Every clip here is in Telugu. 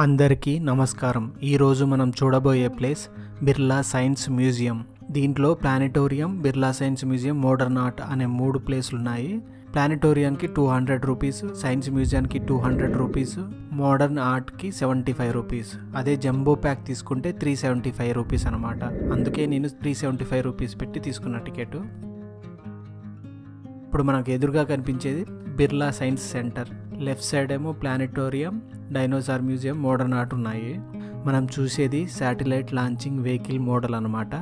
అందరికీ నమస్కారం. ఈరోజు మనం చూడబోయే ప్లేస్ బిర్లా సైన్స్ మ్యూజియం. దీంట్లో planetarium, Birla science museum, modern art అనే 3 ప్లేసులు ఉన్నాయి. ప్లానిటోరియంకి 200 రూపీస్, సైన్స్ మ్యూజియానికి 200 రూపీస్, మోడర్న్ ఆర్ట్కి 75 రూపీస్. అదే జంబో ప్యాక్ తీసుకుంటే 375 రూపీస్ అనమాట. అందుకే నేను 375 రూపీస్ పెట్టి తీసుకున్న టికెట్. ఇప్పుడు మనకు ఎదురుగా కనిపించేది Birla science centre. Left side ఏమో planetarium, dinosaur museum, modern art ఉన్నాయి. మనం చూసేది శాటిలైట్ లాంచింగ్ వెహికల్ మోడల్ అనమాట.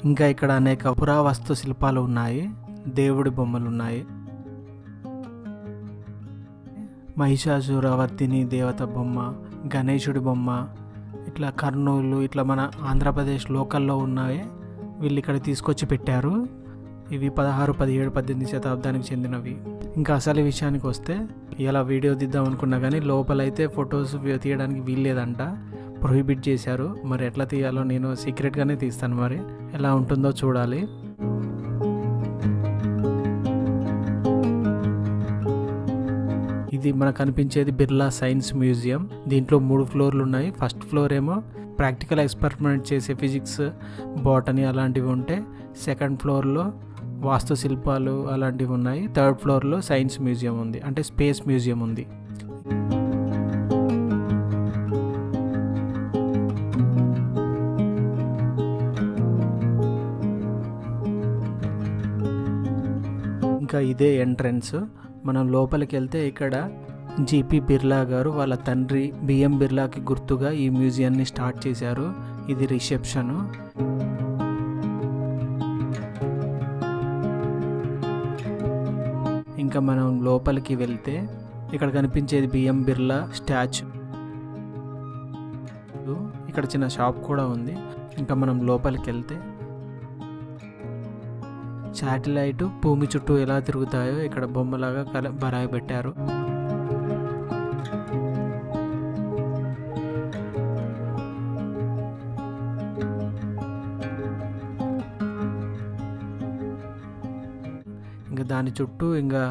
ఇంకా ఇక్కడ అనేక పురావస్తు శిల్పాలు ఉన్నాయి, దేవుడి బొమ్మలు ఉన్నాయి. మహిషాసురవర్ధిని దేవత బొమ్మ, గణేశుడి బొమ్మ, ఇట్లా కర్నూలు, ఇట్లా మన ఆంధ్రప్రదేశ్ లోకల్లో ఉన్నాయి. వీళ్ళు ఇక్కడ తీసుకొచ్చి పెట్టారు. ఇవి 16, 17, 18 శతాబ్దానికి చెందినవి. ఇంకా అసలు విషయానికి వస్తే ఇలా వీడియో తీద్దాం అనుకున్నా కానీ లోపలైతే ఫొటోస్ తీయడానికి వీల్లేదంట, ప్రొహిబిట్ చేశారు. మరి ఎట్లా తీయాలో నేను సీక్రెట్గానే తీస్తాను, మరి ఎలా ఉంటుందో చూడాలి. ఇది మనకు కనిపించేది బిర్లా సైన్స్ మ్యూజియం. దీంట్లో 3 ఫ్లోర్లు ఉన్నాయి. ఫస్ట్ ఫ్లోర్ ఏమో ప్రాక్టికల్ ఎక్స్పెరిమెంట్ చేసే ఫిజిక్స్, బాటనీ అలాంటివి ఉంటే, సెకండ్ ఫ్లోర్లో వాస్తు శిల్పాలు అలాంటివి ఉన్నాయి. థర్డ్ ఫ్లోర్లో సైన్స్ మ్యూజియం ఉంది, అంటే స్పేస్ మ్యూజియం ఉంది. ఇంకా ఇదే ఎంట్రన్స్. మనం లోపలికి వెళ్తే ఇక్కడ జీపీ బిర్లా గారు వాళ్ళ తండ్రి బిఎం బిర్లాకి గుర్తుగా ఈ మ్యూజియాన్ని స్టార్ట్ చేశారు. ఇది రిసెప్షన్. ఇంకా మనం లోపలికి వెళ్తే ఇక్కడ కనిపించేది బిఎం బిర్లా స్టాచ్యూ. ఇక్కడ చిన్న షాప్ కూడా ఉంది. ఇంకా మనం లోపలికి వెళ్తే శాటిలైట్ భూమి చుట్టూ ఎలా తిరుగుతాయో ఇక్కడ బొమ్మలాగా బరాయి పెట్టారు. ఇంకా దాని చుట్టూ ఇంకా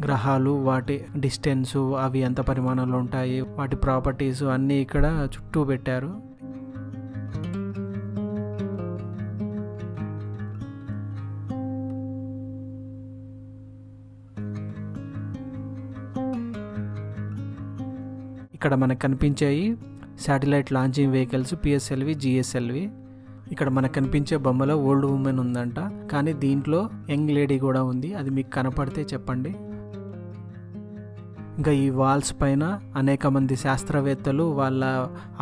గ్రహాలు, వాటి డిస్టెన్స్, అవి ఎంత పరిమాణంలో ఉంటాయి, వాటి ప్రాపర్టీస్ అన్నీ ఇక్కడ చుట్టూ పెట్టారు. ఇక్కడ మనకు కనిపించాయి satellite launching vehicles, PSLV, GSLV. ఇక్కడ మనకు కనిపించే బొమ్మలో ఓల్డ్ ఉమెన్ ఉందంట, కానీ దీంట్లో యంగ్ లేడీ కూడా ఉంది. అది మీకు కనపడితే చెప్పండి. ఇంకా ఈ వాల్స్ పైన అనేక మంది శాస్త్రవేత్తలు వాళ్ళ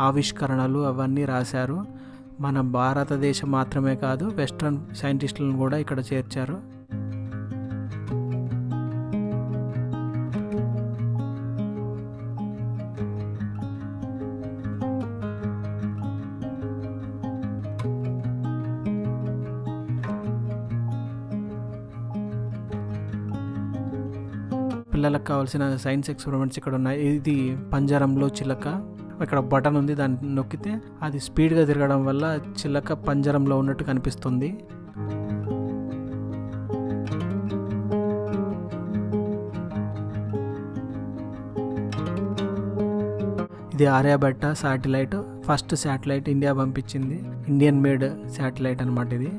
ఆవిష్కరణలు అవన్నీ రాశారు. మన భారతదేశం మాత్రమే కాదు, వెస్ట్రన్ సైంటిస్టులను కూడా ఇక్కడ చేర్చారు. పిల్లలకు కావాల్సిన సైన్స్ ఎక్స్పెరిమెంట్స్ ఇక్కడ ఉన్నాయి. ఇది పంజరంలో చిలక. ఇక్కడ బటన్ ఉంది, దాన్ని నొక్కితే అది స్పీడ్గా తిరగడం వల్ల చిలక పంజరంలో ఉన్నట్టు కనిపిస్తుంది. ఇది Aryabhata satellite. First satellite India పంపించింది. ఇండియన్ మేడ్ శాటిలైట్ అనమాట ఇది.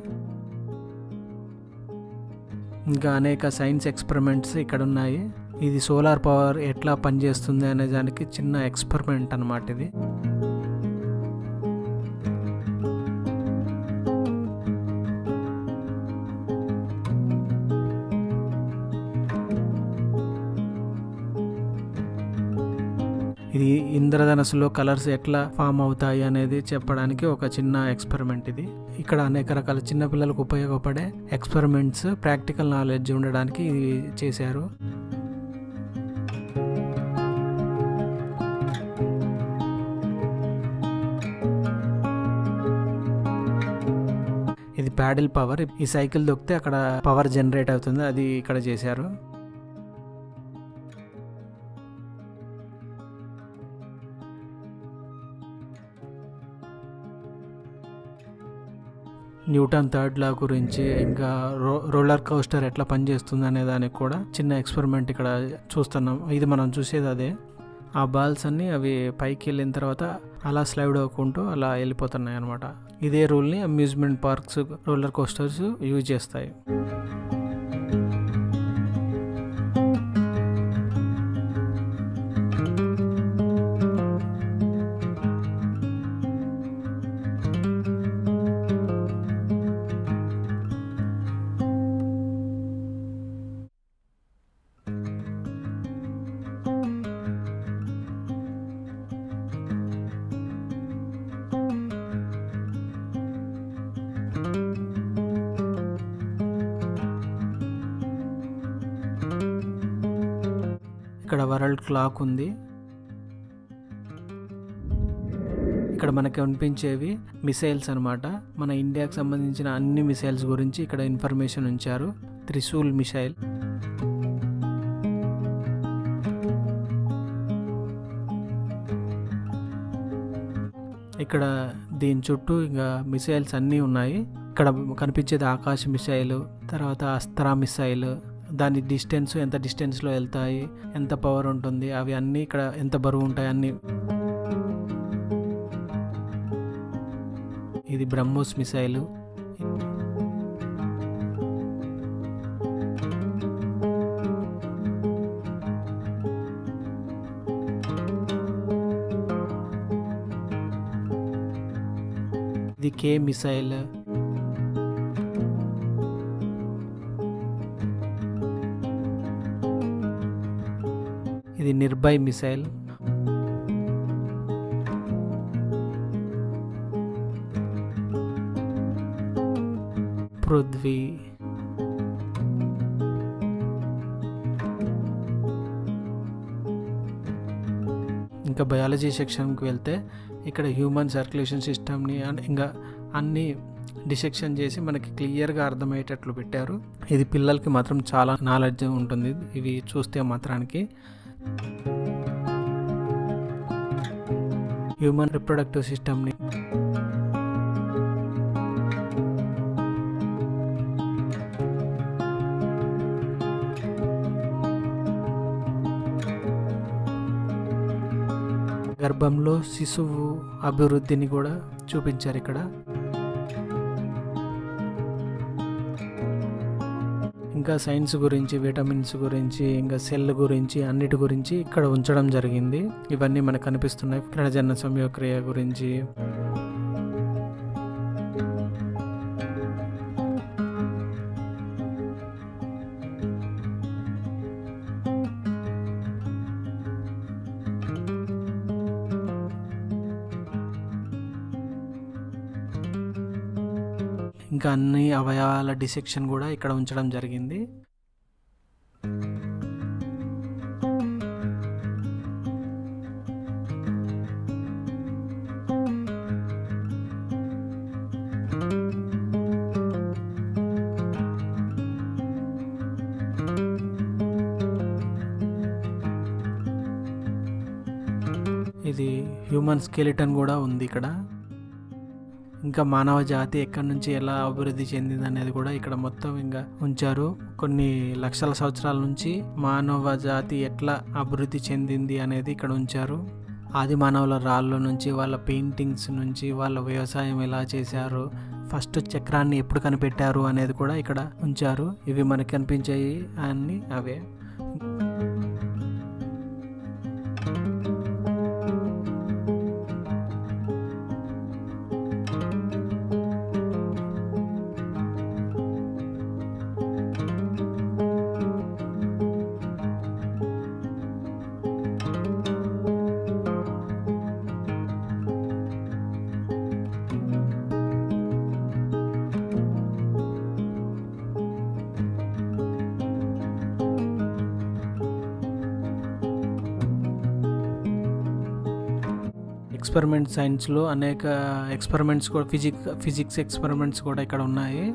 ఇంకా అనేక సైన్స్ ఎక్స్పెరిమెంట్స్ ఇక్కడ ఉన్నాయి. ఇది సోలార్ పవర్ ఎట్లా పనిచేస్తుంది అనే దానికి చిన్న ఎక్స్పెరిమెంట్ అన్నమాట ఇది. ఇది ఇంద్రధనస్సులో కలర్స్ ఎట్లా ఫామ్ అవుతాయి అనేది చెప్పడానికి ఒక చిన్న ఎక్స్పెరిమెంట్ ఇది. ఇక్కడ అనేక రకాల చిన్న పిల్లలకు ఉపయోగపడే ఎక్స్పెరిమెంట్స్, ప్రాక్టికల్ నాలెడ్జ్ ఉండడానికి ఇది చేశారు. ఇది ప్యాడిల్ పవర్. ఈ సైకిల్ దొక్కితే అక్కడ పవర్ జనరేట్ అవుతుంది, అది ఇక్కడ చేశారు. న్యూటన్ థర్డ్ లా గురించి, ఇంకా రోలర్ కోస్టర్ ఎట్లా పనిచేస్తుంది అనే దానికి కూడా చిన్న ఎక్స్పెరిమెంట్ ఇక్కడ చూస్తున్నాం. ఇది మనం చూసేది అదే. ఆ బాల్స్ అన్నీ అవి పైకి వెళ్ళిన తర్వాత అలా స్లైడ్ అవ్వకుంటూ అలా వెళ్ళిపోతున్నాయి అనమాట. ఇదే రూల్ని amusement parks, roller coasters use చేస్తాయి. ఇక్కడ వరల్డ్ క్లాక్ ఉంది. ఇక్కడ మనకి కనిపించేవి మిసైల్స్ అనమాట. మన ఇండియాకి సంబంధించిన అన్ని మిసైల్స్ గురించి ఇక్కడ ఇన్ఫర్మేషన్ ఉంచారు. త్రిశూల్ మిసైల్, ఇక్కడ దీని చుట్టూ ఇంకా మిసైల్స్ అన్నీ ఉన్నాయి. ఇక్కడ కనిపించేది ఆకాశ మిసైల్, తర్వాత అస్త్రా మిసైల్, దాని డిస్టెన్స్ ఎంత డిస్టెన్స్లో వెళ్తాయి, ఎంత పవర్ ఉంటుంది, అవి అన్నీ ఇక్కడ ఎంత బరువు ఉంటాయి అన్నీ. ఇది బ్రహ్మోస్ మిసైలు. ఇది కే మిసైల్. ఇది నిర్భయ్ మిసైల్. పృథ్వీ. ఇంకా బయాలజీ సెక్షన్కి వెళ్తే ఇక్కడ హ్యూమన్ సర్క్యులేషన్ సిస్టమ్ని ఇంకా అన్ని డిసెక్షన్ చేసి మనకి క్లియర్గా అర్థమయ్యేటట్లు పెట్టారు. ఇది పిల్లలకి మాత్రం చాలా నాలెడ్జ్ ఉంటుంది ఇవి చూస్తే మాత్రానికి. హ్యూమన్ రిప్రొడక్టివ్ సిస్టమ్ని, గర్భంలో శిశువు అభివృద్ధిని కూడా చూపించారు ఇక్కడ. ఇంకా సైన్స్ గురించి, విటమిన్స్ గురించి, ఇంకా సెల్ గురించి, అన్నిటి గురించి ఇక్కడ ఉంచడం జరిగింది. ఇవన్నీ మనకు కనిపిస్తున్నాయి. కిరణజన సంయోగక్రియ గురించి, ఇంకా అన్ని అవయవాల డిసెక్షన్ కూడా ఇక్కడ ఉంచడం జరిగింది. ఇది హ్యూమన్ స్కెలిటన్ కూడా ఉంది ఇక్కడ. ఇంకా మానవ జాతి ఎక్కడి నుంచి ఎలా అభివృద్ధి చెందింది అనేది కూడా ఇక్కడ మొత్తం ఇంకా ఉంచారు. కొన్ని లక్షల సంవత్సరాల నుంచి మానవ జాతి ఎట్లా అభివృద్ధి చెందింది అనేది ఇక్కడ ఉంచారు. ఆది మానవుల రాళ్ళ నుంచి, వాళ్ళ పెయింటింగ్స్ నుంచి, వాళ్ళ వ్యవసాయం ఎలా చేశారు, ఫస్ట్ చక్రాన్ని ఎప్పుడు కనిపెట్టారు అనేది కూడా ఇక్కడ ఉంచారు. ఇవి మనకి కనిపించాయి అన్నీ అవే. ఎక్స్పెరిమెంట్ సైన్స్లో అనేక ఎక్స్పెరిమెంట్స్ కూడా, ఫిజిక్స్ ఎక్స్పెరిమెంట్స్ కూడా ఇక్కడ ఉన్నాయి.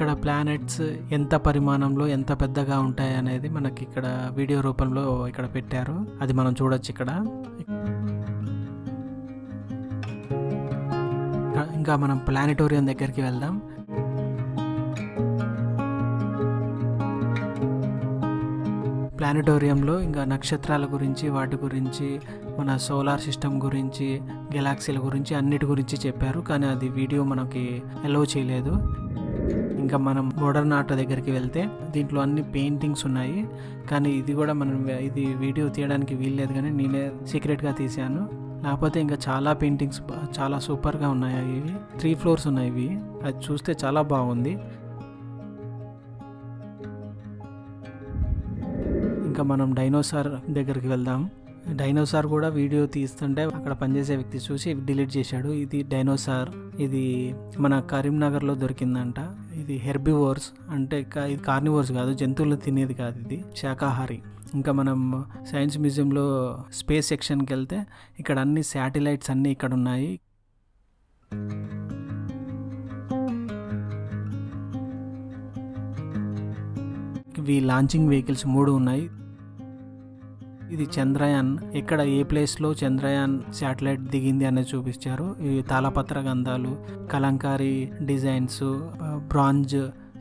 ఇక్కడ ప్లానెట్స్ ఎంత పరిమాణంలో ఎంత పెద్దగా ఉంటాయి అనేది మనకి ఇక్కడ వీడియో రూపంలో ఇక్కడ పెట్టారు, అది మనం చూడొచ్చు ఇక్కడ. ఇంకా మనం ప్లానెటోరియం దగ్గరికి వెళ్దాం. ప్లానెటోరియంలో ఇంకా నక్షత్రాల గురించి, వాటి గురించి, మన సోలార్ సిస్టమ్ గురించి, గెలాక్సీల గురించి అన్నిటి గురించి చెప్పారు, కానీ అది వీడియో మనకి అలౌ చేయలేదు. ఇంకా మనం మోడర్న్ ఆర్ట్ దగ్గరికి వెళ్తే దీంట్లో అన్ని పెయింటింగ్స్ ఉన్నాయి, కానీ ఇది కూడా ఇది వీడియో తీయడానికి వీల్లేదు, కానీ నేనే సీక్రెట్గా తీసాను. లేకపోతే ఇంకా చాలా పెయింటింగ్స్ చాలా సూపర్గా ఉన్నాయి. ఇవి 3 ఫ్లోర్స్ ఉన్నాయి, ఇవి అది చూస్తే చాలా బాగుంది. ఇంకా మనం డైనోసార్ దగ్గరికి వెళ్దాం. డైనోసార్ కూడా వీడియో తీస్తుంటే అక్కడ పనిచేసే వ్యక్తి చూసి డిలీట్ చేశాడు. ఇది డైనోసార్, ఇది మన కరీంనగర్లో దొరికిందంట. ఇది హెర్బివోర్స్, అంటే ఇది కార్నివోర్స్ కాదు, జంతువులు తినేది కాదు, ఇది శాకాహారి. ఇంకా మనం సైన్స్ మ్యూజియంలో స్పేస్ సెక్షన్కి వెళ్తే ఇక్కడ అన్ని శాటిలైట్స్ అన్నీ ఇక్కడ ఉన్నాయి. ఇవి లాంచింగ్ వెహికల్స్ 3 ఉన్నాయి. ఇది చంద్రయాన్, ఎక్కడ ఏ ప్లేస్లో చంద్రయాన్ శాటిలైట్ దిగింది అనేది చూపించారు. ఇవి తాళపత్ర గంధాలు, కలంకారీ డిజైన్స్, బ్రాంజ్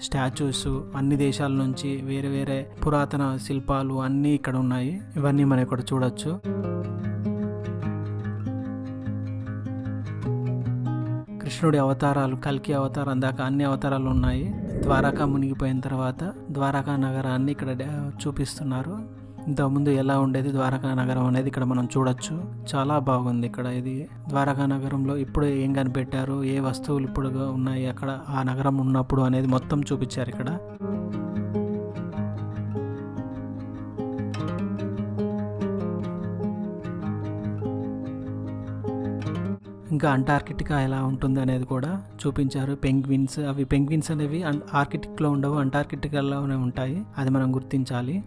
స్టాచ్యూస్, అన్ని దేశాల నుంచి వేరే వేరే పురాతన శిల్పాలు అన్నీ ఇక్కడ ఉన్నాయి. ఇవన్నీ మనం ఇక్కడ చూడొచ్చు. కృష్ణుడి అవతారాలు, కల్కి అవతారం దాకా అన్ని అవతారాలు ఉన్నాయి. ద్వారకా మునిగిపోయిన తర్వాత ద్వారకా నగరాన్ని ఇక్కడ చూపిస్తున్నారు. ఇంతకుముందు ఎలా ఉండేది ద్వారకా నగరం అనేది ఇక్కడ మనం చూడొచ్చు. చాలా బాగుంది ఇక్కడ. ఇది ద్వారకా నగరంలో ఇప్పుడు ఏం కనిపెట్టారు, ఏ వస్తువులు ఇప్పుడు ఉన్నాయి అక్కడ ఆ నగరం ఉన్నప్పుడు అనేది మొత్తం చూపించారు ఇక్కడ. ఇంకా అంటార్కిటికా ఎలా ఉంటుంది అనేది కూడా చూపించారు. పెంగ్విన్స్, అవి పెంగ్విన్స్ అనేవి ఆర్కిటిక్లో ఉండవు, అంటార్కిటికాలోనే ఉంటాయి, అది మనం గుర్తించాలి.